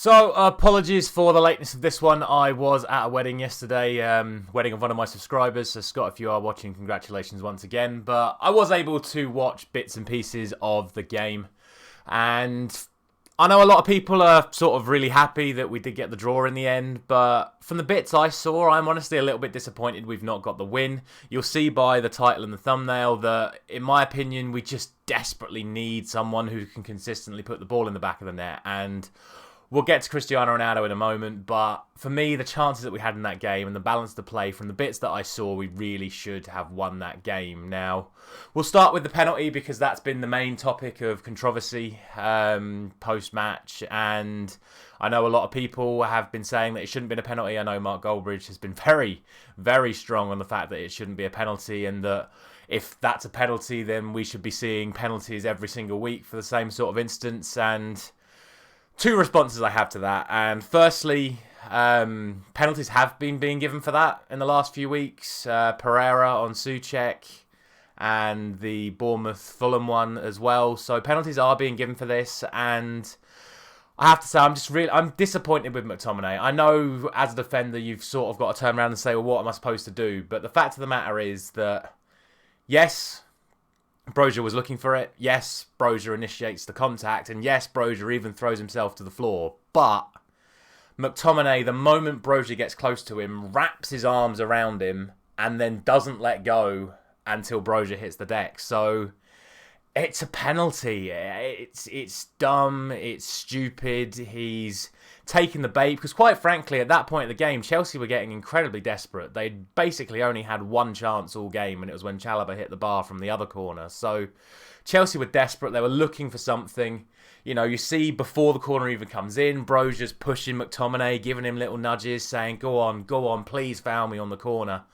So, apologies for the lateness of this one. I was at a wedding yesterday, wedding of one of my subscribers. So, Scott, if you are watching, congratulations once again. But I was able to watch bits and pieces of the game. And I know a lot of people are sort of really happy that we did get the draw in the end. But from the bits I saw, I'm honestly a little bit disappointed we've not got the win. You'll see by the title and the thumbnail that, in my opinion, we just desperately need someone who can consistently put the ball in the back of the net. And we'll get to Cristiano Ronaldo in a moment, but for me, the chances that we had in that game and the balance to play, from the bits that I saw, we really should have won that game. Now, we'll start with the penalty because that's been the main topic of controversy post-match, and I know a lot of people have been saying that it shouldn't have been a penalty. I know Mark Goldbridge has been very, very strong on the fact that it shouldn't be a penalty, and that if that's a penalty, then we should be seeing penalties every single week for the same sort of instance. And two responses I have to that. And firstly, penalties have been being given for that in the last few weeks. Pereira on Souček and the Bournemouth-Fulham one as well. So penalties are being given for this, and I have to say I'm disappointed with McTominay. I know as a defender you've sort of got to turn around and say, well, what am I supposed to do? But the fact of the matter is that, yes, Brozier was looking for it. Yes, Brozier initiates the contact. And yes, Brozier even throws himself to the floor. But McTominay, the moment Brozier gets close to him, wraps his arms around him and then doesn't let go until Brozier hits the deck. So it's a penalty. It's dumb. It's stupid. He's taken the bait because, quite frankly, at that point in the game, Chelsea were getting incredibly desperate. They'd basically only had one chance all game, and it was when Chalobah hit the bar from the other corner. So Chelsea were desperate. They were looking for something. You know, you see before the corner even comes in, Brozier's pushing McTominay, giving him little nudges, saying, go on, please foul me on the corner.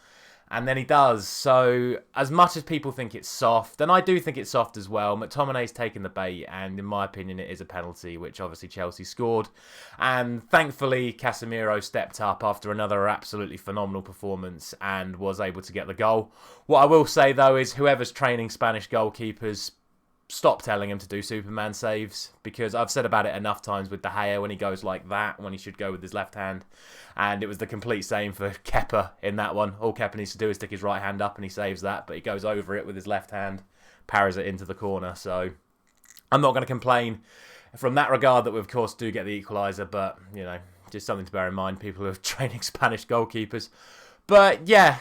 And then he does. So as much as people think it's soft, and I do think it's soft as well, McTominay's taken the bait, and in my opinion it is a penalty, which obviously Chelsea scored. And thankfully Casemiro stepped up after another absolutely phenomenal performance and was able to get the goal. What I will say though is whoever's training Spanish goalkeepers, stop telling him to do Superman saves, because I've said about it enough times with De Gea when he goes like that, when he should go with his left hand. And it was the complete same for Kepa in that one. All Kepa needs to do is stick his right hand up and he saves that, but he goes over it with his left hand, parries it into the corner. So I'm not going to complain from that regard that we of course do get the equaliser, but you know, just something to bear in mind, people who are training Spanish goalkeepers. But yeah,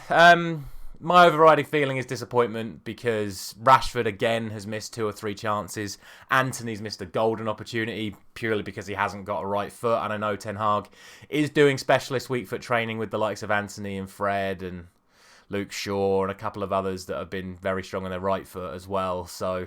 my overriding feeling is disappointment because Rashford again has missed 2 or 3 chances. Antony's missed a golden opportunity purely because he hasn't got a right foot. And I know Ten Hag is doing specialist weak foot training with the likes of Antony and Fred and Luke Shaw and a couple of others that have been very strong on their right foot as well. So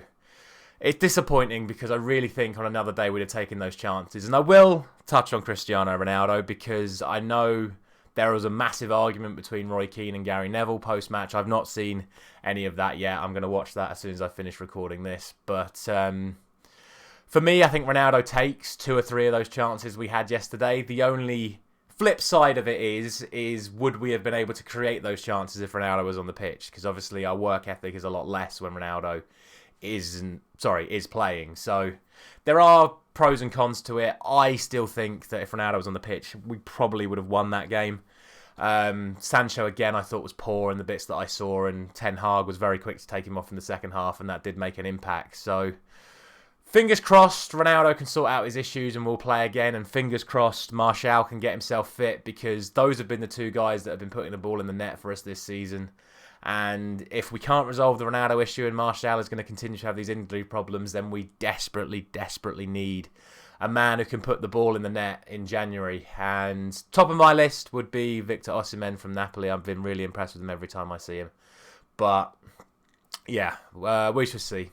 it's disappointing because I really think on another day we'd have taken those chances. And I will touch on Cristiano Ronaldo because I know there was a massive argument between Roy Keane and Gary Neville post-match. I've not seen any of that yet. I'm going to watch that as soon as I finish recording this. But for me, I think Ronaldo takes 2 or 3 of those chances we had yesterday. The only flip side of it is would we have been able to create those chances if Ronaldo was on the pitch? Because obviously our work ethic is a lot less when Ronaldo is playing. So there are pros and cons to it. I still think that if Ronaldo was on the pitch, we probably would have won that game. Sancho, again, I thought was poor in the bits that I saw, and Ten Hag was very quick to take him off in the second half, and that did make an impact. So fingers crossed Ronaldo can sort out his issues and we'll play again, and fingers crossed Martial can get himself fit, because those have been the 2 guys that have been putting the ball in the net for us this season. And if we can't resolve the Ronaldo issue and Martial is going to continue to have these injury problems, then we desperately, desperately need a man who can put the ball in the net in January. And top of my list would be Victor Osimhen from Napoli. I've been really impressed with him every time I see him. But yeah, we shall see.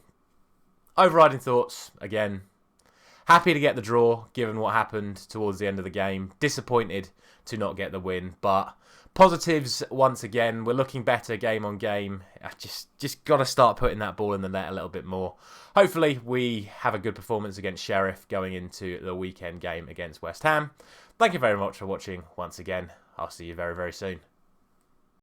Overriding thoughts, again, happy to get the draw given what happened towards the end of the game. Disappointed to not get the win, but positives once again. We're looking better game on game. I just got to start putting that ball in the net a little bit more. Hopefully we have a good performance against Sheriff going into the weekend game against West Ham. Thank you very much for watching once again. I'll see you very, very soon.